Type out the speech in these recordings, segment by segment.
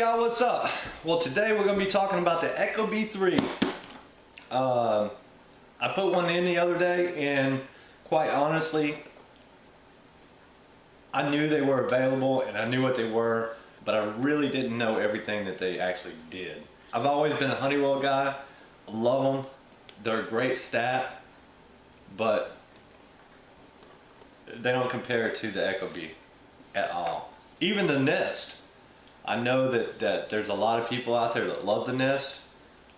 y'all, what's up? Well, today we're going to be talking about the Ecobee3. I put one in the other day, and quite honestly, I knew they were available and I knew what they were, but I really didn't know everything that they actually did. I've always been a Honeywell guy. I love them. They're a great stat, but they don't compare to the Ecobee at all. Even the Nest. I know that there's a lot of people out there that love the Nest,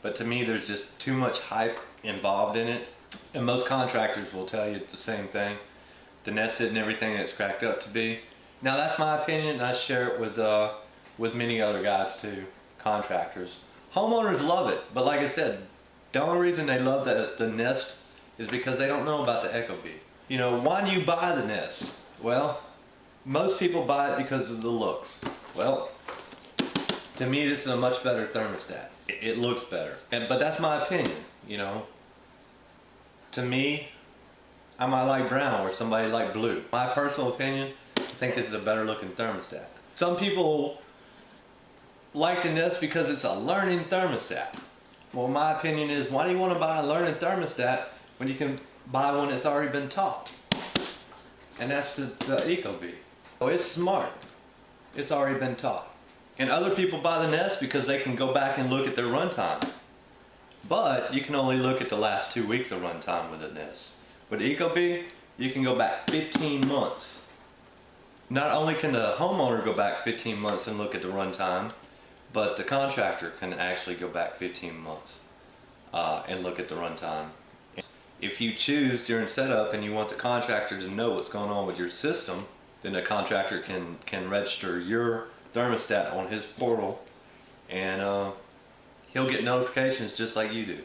but to me there's just too much hype involved in it. And most contractors will tell you the same thing. The Nest isn't everything it's cracked up to be. Now that's my opinion, and I share it with many other guys too, contractors. Homeowners love it, but like I said, the only reason they love the Nest is because they don't know about the Ecobee. You know, why do you buy the Nest? Well, most people buy it because of the looks. Well, to me this is a much better thermostat. It looks better. But that's my opinion, you know. To me, I might like brown or somebody like blue. My personal opinion, I think this is a better looking thermostat. Some people like the Nest because it's a learning thermostat. Well, my opinion is, why do you want to buy a learning thermostat when you can buy one that's already been taught? And that's the Ecobee. So it's smart. It's already been taught. And other people buy the Nest because they can go back and look at their runtime. But you can only look at the last 2 weeks of runtime with the Nest. With Ecobee, you can go back 15 months. Not only can the homeowner go back 15 months and look at the runtime, but the contractor can actually go back 15 months and look at the runtime. If you choose during setup and you want the contractor to know what's going on with your system, then the contractor can register your thermostat on his portal, and he'll get notifications just like you do.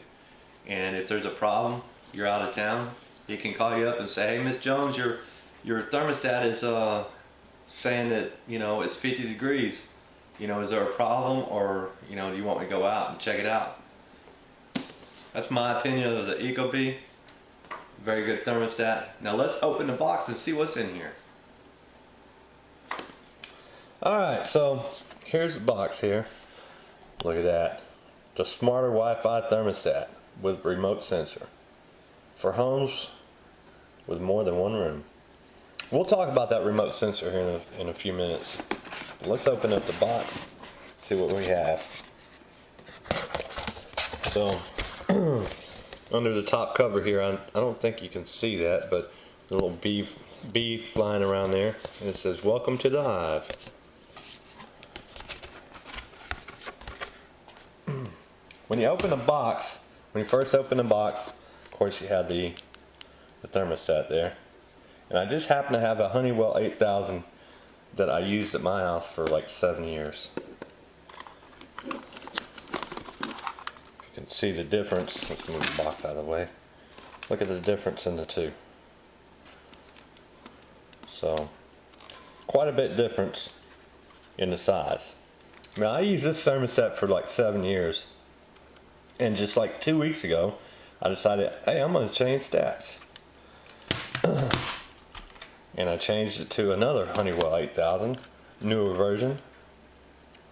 And if there's a problem, you're out of town, he can call you up and say, hey, Miss Jones, your thermostat is saying that, you know, it's 50 degrees. You know, is there a problem, or, you know, do you want me to go out and check it out? That's my opinion of the Ecobee. Very good thermostat. Now let's open the box and see what's in here. Alright, so here's the box here. Look at that. The smarter Wi-Fi thermostat with remote sensor for homes with more than one room. We'll talk about that remote sensor here in a few minutes. Let's open up the box, see what we have. So under the top cover here, I don't think you can see that, but a little bee flying around there, and it says, welcome to the hive. When you open the box, when you first open the box, of course you have the thermostat there. And I just happen to have a Honeywell 8000 that I used at my house for like 7 years. You can see the difference. Let's move the box out of the way. Look at the difference in the two. So, quite a bit difference in the size. I mean, I used this thermostat for like 7 years. And just like 2 weeks ago, I decided, hey, I'm going to change stats. And I changed it to another Honeywell 8000, newer version.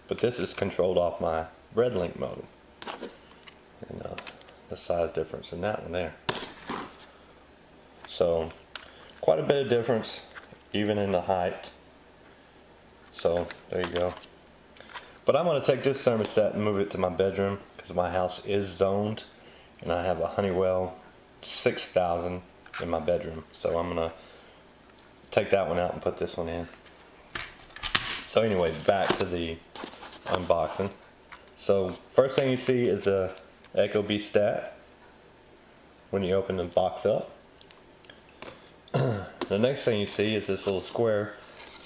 But this is controlled off my RedLink modem. And the size difference in that one there. So, quite a bit of difference, even in the height. So, there you go. But I'm going to take this thermostat and move it to my bedroom, because my house is zoned, and I have a Honeywell 6000 in my bedroom. So I'm going to take that one out and put this one in. So anyways, back to the unboxing. So first thing you see is a Ecobee stat when you open the box up. The next thing you see is this little square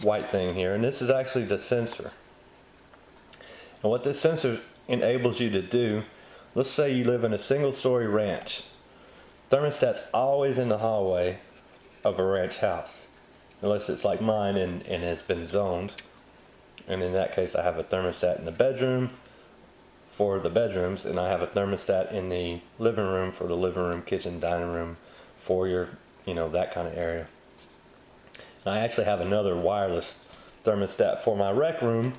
white thing here, and this is actually the sensor. And what this sensor enables you to do, let's say you live in a single-story ranch. Thermostat's always in the hallway of a ranch house, unless it's like mine and has been zoned. And in that case, I have a thermostat in the bedroom for the bedrooms, and I have a thermostat in the living room for the living room, kitchen, dining room, for your, you know, that kind of area. And I actually have another wireless thermostat for my rec room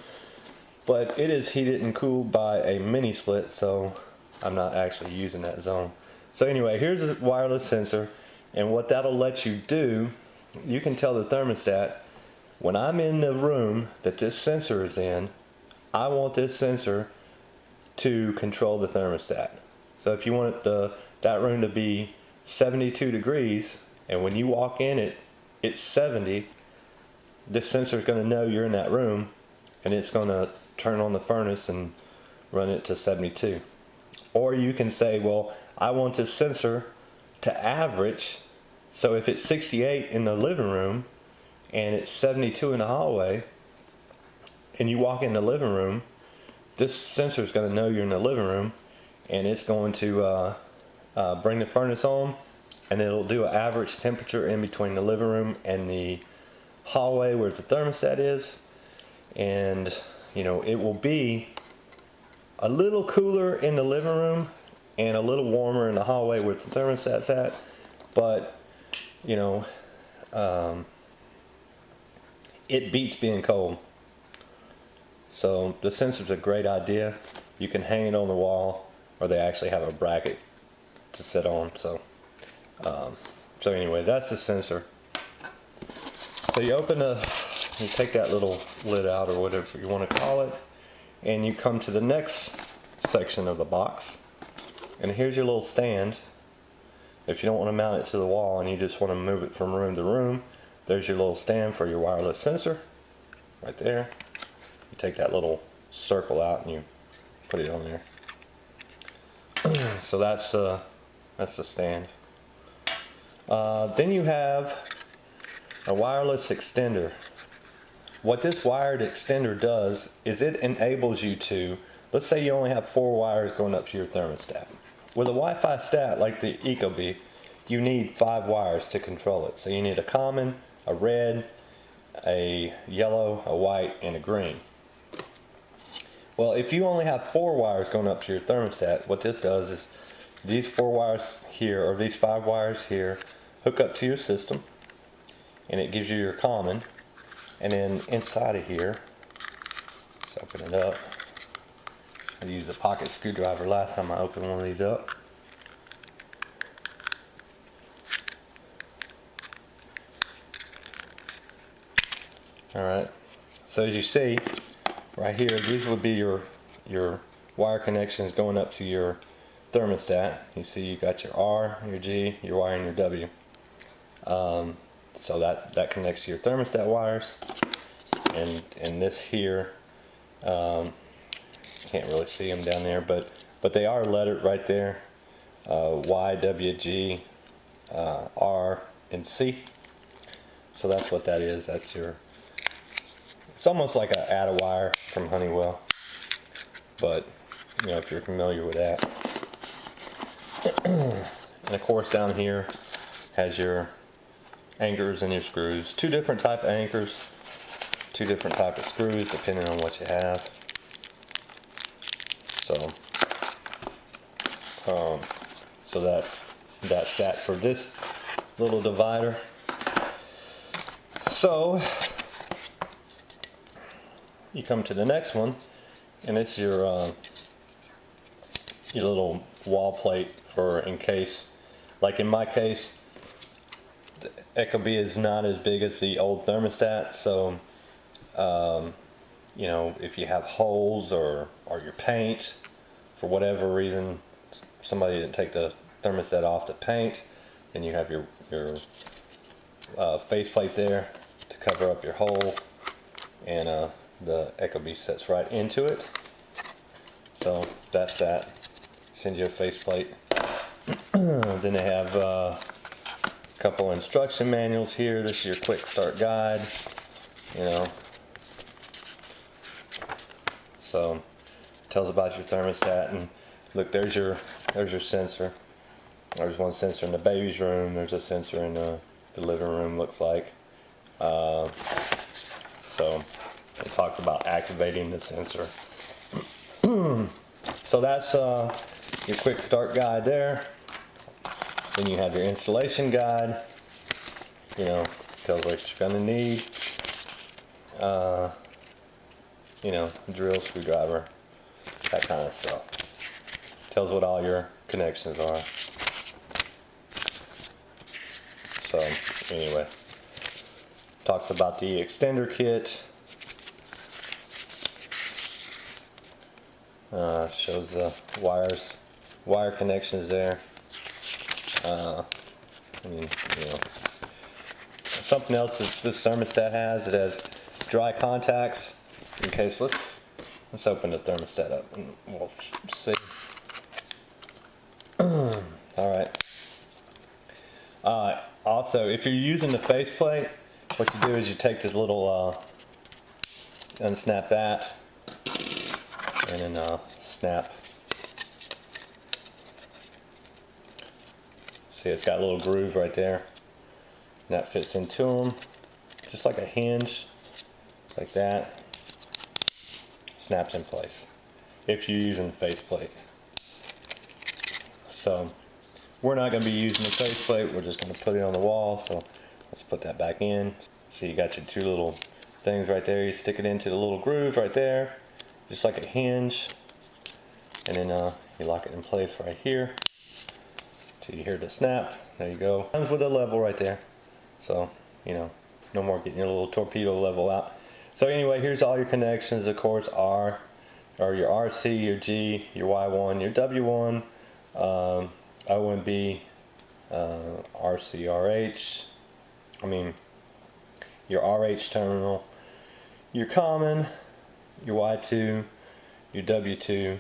but it is heated and cooled by a mini split, so I'm not actually using that zone. So anyway, here's a wireless sensor, and what that'll let you do, you can tell the thermostat, when I'm in the room that this sensor is in, I want this sensor to control the thermostat. So if you want that room to be 72 degrees, and when you walk in it's 70, this sensor is going to know you're in that room, and it's going to turn on the furnace and run it to 72. Or you can say, well, I want this sensor to average, so if it's 68 in the living room and it's 72 in the hallway, and you walk in the living room, this sensor is going to know you're in the living room, and it's going to bring the furnace on, and it'll do an average temperature in between the living room and the hallway where the thermostat is. And you know, it will be a little cooler in the living room and a little warmer in the hallway where the thermostat's at, but you know, it beats being cold. So the sensor's a great idea. You can hang it on the wall, or they actually have a bracket to sit on. So anyway, that's the sensor. So you take that little lid out, or whatever you want to call it, and you come to the next section of the box, and here's your little stand. If you don't want to mount it to the wall and you just want to move it from room to room, there's your little stand for your wireless sensor right there. You take that little circle out and you put it on there. So that's the stand. Then you have a wireless extender. What this wired extender does is it enables you to, let's say you only have 4 wires going up to your thermostat. With a Wi-Fi stat like the Ecobee, you need 5 wires to control it. So you need a common, a red, a yellow, a white, and a green. Well, if you only have 4 wires going up to your thermostat, what this does is these 4 wires here, or these 5 wires here, hook up to your system, and it gives you your common. And then inside of here, let's open it up. I used a pocket screwdriver last time I opened one of these up. Alright, so as you see, right here, these would be your wire connections going up to your thermostat. You see you got your R, your G, your Y, and your W. So that connects to your thermostat wires. And this here, can't really see them down there, but they are lettered right there. Y, W, G, R, and C. So that's what that is. That's your, it's almost like a add a wire from Honeywell, but you know, if you're familiar with that. And of course down here has your anchors and your screws. 2 different type of anchors, 2 different type of screws depending on what you have. So that's that for this little divider. So you come to the next one, and it's your little wall plate for in case, like in my case, the Ecobee is not as big as the old thermostat, so you know, if you have holes or your paint, for whatever reason, somebody didn't take the thermostat off the paint, then you have your faceplate there to cover up your hole, and the Ecobee sets right into it. So that's that. Send you a faceplate. Then they have a couple instruction manuals here. This is your quick start guide. You know, so it tells about your thermostat. And look, there's your sensor. There's one sensor in the baby's room. There's a sensor in the living room, looks like. So it talks about activating the sensor. So that's your quick start guide there. Then you have your installation guide. You know, tells what you're going to need. you know, drill, screwdriver, that kind of stuff. Tells what all your connections are. So anyway, talks about the extender kit. Shows the wire connections there. And, you know, something else that this thermostat has, it has dry contacts. In case, let's open the thermostat up and we'll see. All right. Also, if you're using the faceplate, what you do is you take this little, unsnap that, and then snap. See, it's got a little groove right there, and that fits into them, just like a hinge, like that. Snaps in place if you're using the faceplate. So we're not going to be using the faceplate, we're just going to put it on the wall. So let's put that back in. So you got your two little things right there, you stick it into the little groove right there, just like a hinge, and then you lock it in place right here till you hear the snap. There you go. Comes with a level right there, so you know, no more getting your little torpedo level out. So anyway, here's all your connections. Of course, R, or your RC, your G, your Y1, your W1, O and B, RC, RH. I mean, your RH terminal, your common, your Y2, your W2,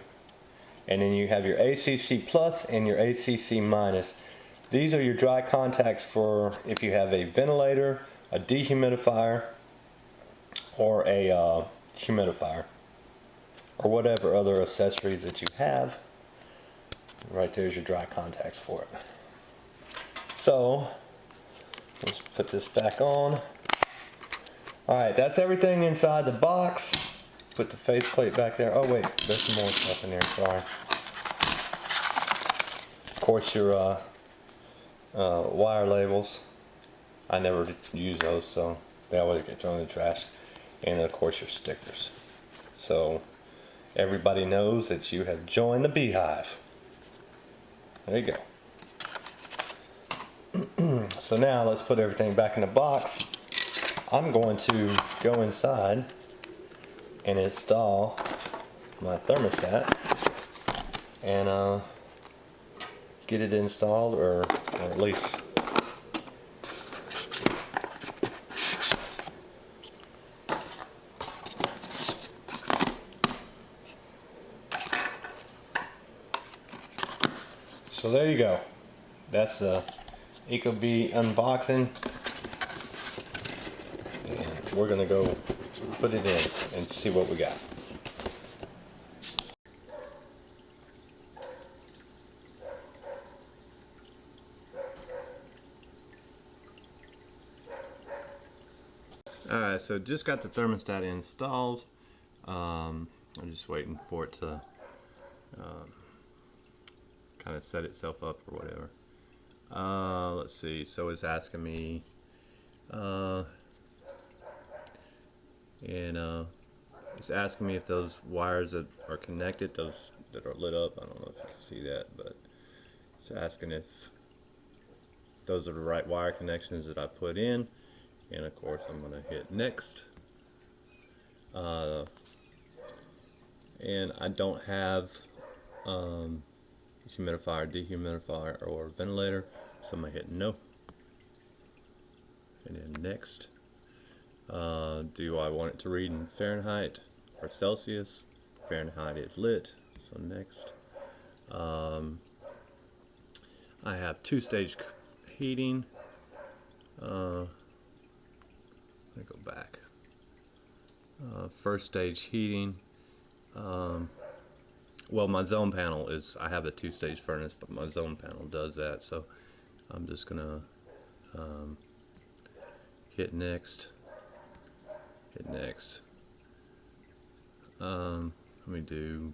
and then you have your ACC plus and your ACC minus. These are your dry contacts for if you have a ventilator, a dehumidifier, or a humidifier, or whatever other accessories that you have. Right there's your dry contacts for it. So let's put this back on. Alright, that's everything inside the box. Put the faceplate back there. Oh wait, there's some more stuff in there, sorry. Of course your wire labels. I never use those, so they always get thrown in the trash. And of course your stickers. So everybody knows that you have joined the beehive. There you go. So now let's put everything back in the box. I'm going to go inside and install my thermostat and get it installed, or at least so there you go. That's the Ecobee unboxing, and we're gonna go put it in and see what we got. Alright, so just got the thermostat installed. I'm just waiting for it to kind of set itself up or whatever. Let's see, so it's asking me it's asking me if those wires that are connected, those that are lit up, I don't know if you can see that, but it's asking if those are the right wire connections that I put in. And of course I'm going to hit next. And I don't have humidifier, dehumidifier, or ventilator, so I'm going to hit no. And then next. Do I want it to read in Fahrenheit or Celsius? Fahrenheit is lit, so next. I have two-stage heating. Let me go back. First stage heating. Well, my zone panel is, I have a two-stage furnace, but my zone panel does that, so I'm just gonna hit next. Hit next. Let me do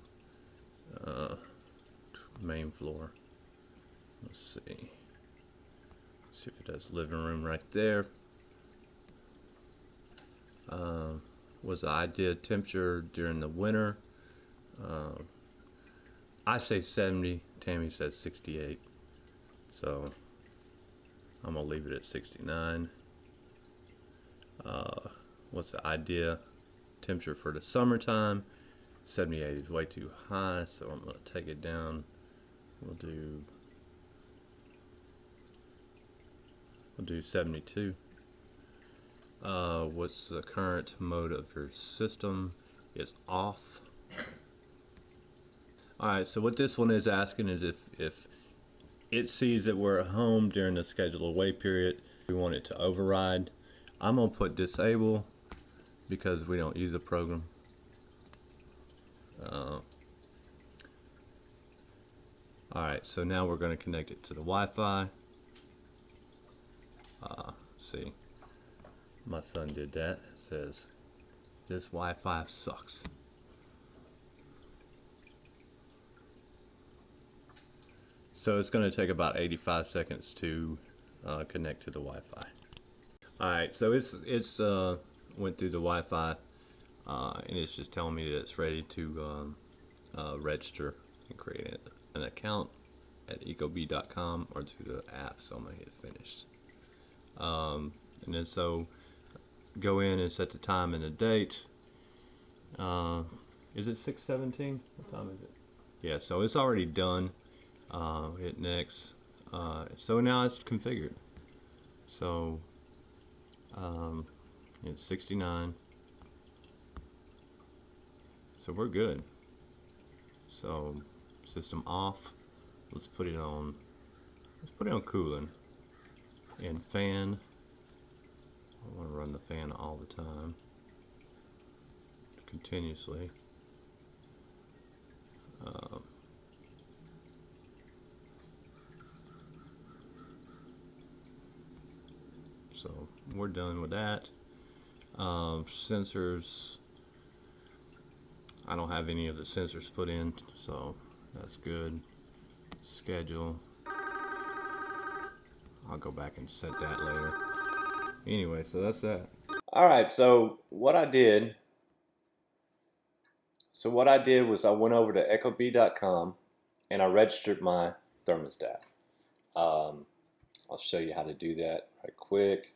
main floor. Let's see. See if it does living room right there. was the ideal temperature during the winter. I say 70, Tammy says 68, so I'm gonna leave it at 69. What's the idea temperature for the summertime? 78 is way too high, so I'm gonna take it down. We'll do 72. What's the current mode of your system? It's off. Alright, so what this one is asking is if it sees that we're at home during the scheduled away period, we want it to override. I'm going to put disable because we don't use the program. Alright, so now we're going to connect it to the Wi-Fi. See, my son did that. It says, this Wi-Fi sucks. So it's going to take about 85 seconds to connect to the Wi-Fi. Alright, so it's went through the Wi-Fi and it's just telling me that it's ready to register and create an account at Ecobee.com or through the app, so I'm going to hit finished. And then so go in and set the time and the date. Is it 6:17? What time is it? Yeah, so it's already done. Hit next. So now it's configured. So it's 69. So we're good. So system off. Let's put it on. Let's put it on cooling and fan. I want to run the fan all the time, continuously. So we're done with that. Sensors, I don't have any of the sensors put in, so that's good. Schedule, I'll go back and set that later. Anyway, so that's that. Alright, so what I did was I went over to Ecobee.com and I registered my thermostat. I'll show you how to do that right quick.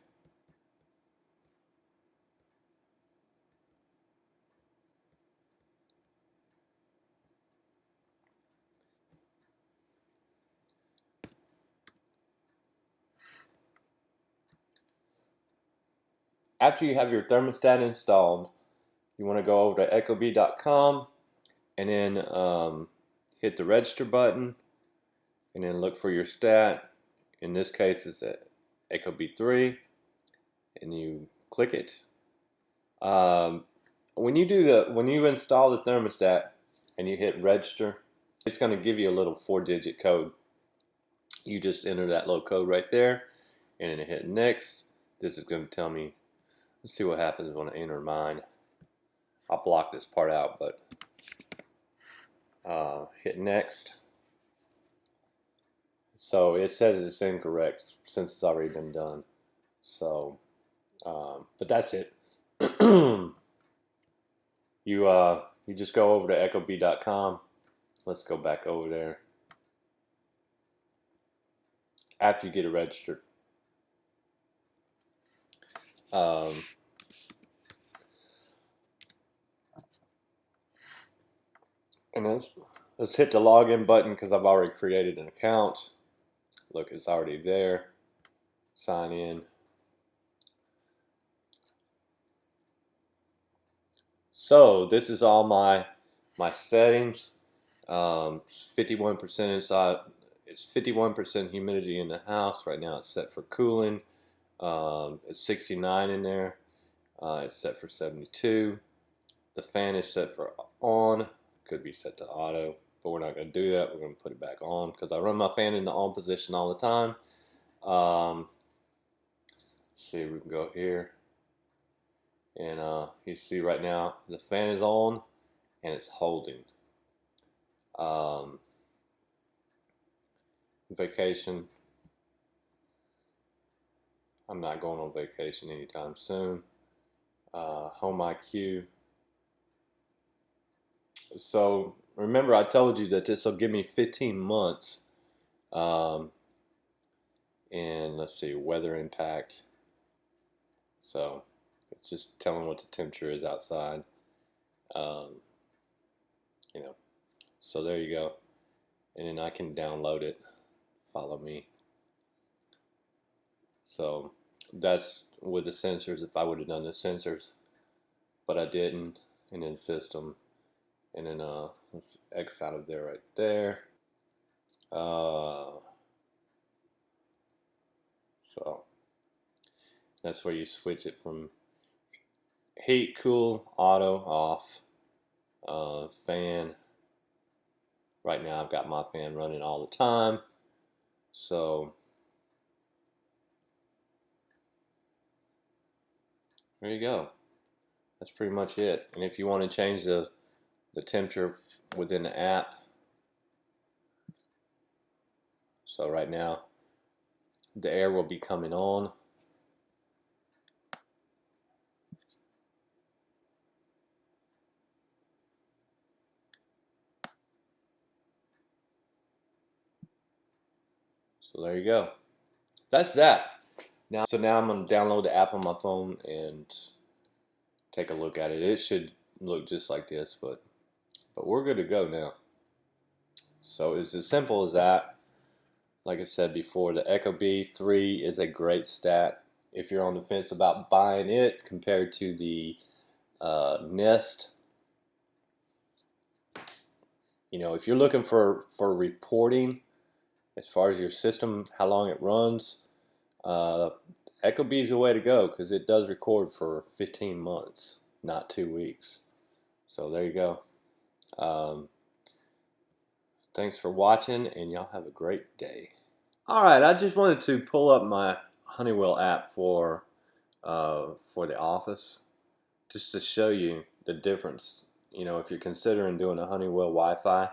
After you have your thermostat installed, you want to go over to Ecobee.com and then hit the register button and then look for your stat. In this case, it's at Ecobee3, and you click it. When you install the thermostat and you hit register, it's going to give you a little 4-digit code. You just enter that little code right there, and then hit next. This is going to tell me. Let's see what happens when I enter mine. I'll block this part out, but hit next. So it says it's incorrect since it's already been done. So, but that's it. You just go over to Ecobee.com. Let's go back over there. After you get it registered. And let's hit the login button because I've already created an account. Look, it's already there. Sign in. So this is all my settings. 51% inside. It's 51% humidity in the house. Right now it's set for cooling. It's 69 in there. It's set for 72. The fan is set for on. Could be set to auto, but we're not going to do that. We're going to put it back on because I run my fan in the on position all the time. See, we can go here. And you see right now the fan is on and it's holding. Vacation. I'm not going on vacation anytime soon. Home IQ. So remember, I told you that this will give me 15 months. And let's see, weather impact. So it's just telling what the temperature is outside. Um, you know, so there you go. And then I can download it. Follow me. So that's with the sensors. If I would have done the sensors, but I didn't. And then system, and then let's X out of there right there. So that's where you switch it from heat, cool, auto, off, fan. Right now I've got my fan running all the time. So there you go. That's pretty much it. And if you want to change the temperature within the app, so right now the air will be coming on. So there you go. That's that. Now I'm going to download the app on my phone and take a look at it. It should look just like this, but we're good to go now. So it's as simple as that. Like I said before, the Ecobee3 is a great stat. If you're on the fence about buying it compared to the Nest, you know, if you're looking for reporting as far as your system, how long it runs, Ecobee is the way to go because it does record for 15 months, not 2 weeks. So there you go. Thanks for watching, and y'all have a great day. Alright, I just wanted to pull up my Honeywell app for the office, just to show you the difference. You know, if you're considering doing a Honeywell Wi-Fi,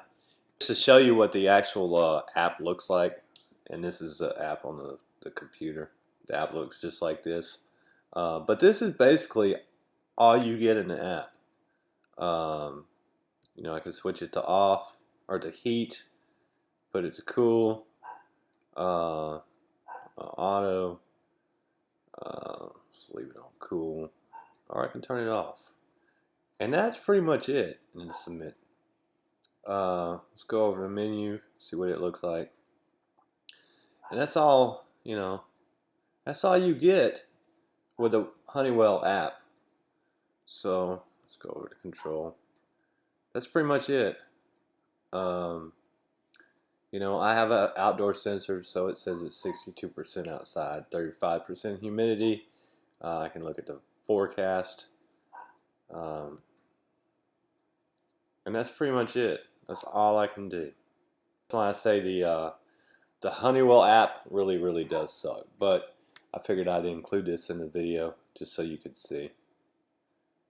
just to show you what the actual app looks like. And this is the app on the computer. The app looks just like this. But this is basically all you get in the app. You know, I can switch it to off or to heat, put it to cool, auto, just leave it on cool, or I can turn it off. And that's pretty much it. And then submit. Let's go over the menu, see what it looks like. And that's all, you know, that's all you get with the Honeywell app. So let's go over to control. That's pretty much it. You know, I have an outdoor sensor, so it says it's 62% outside, 35% humidity. I can look at the forecast. And that's pretty much it. That's all I can do. That's why I say the Honeywell app really does suck. But I figured I'd include this in the video just so you could see.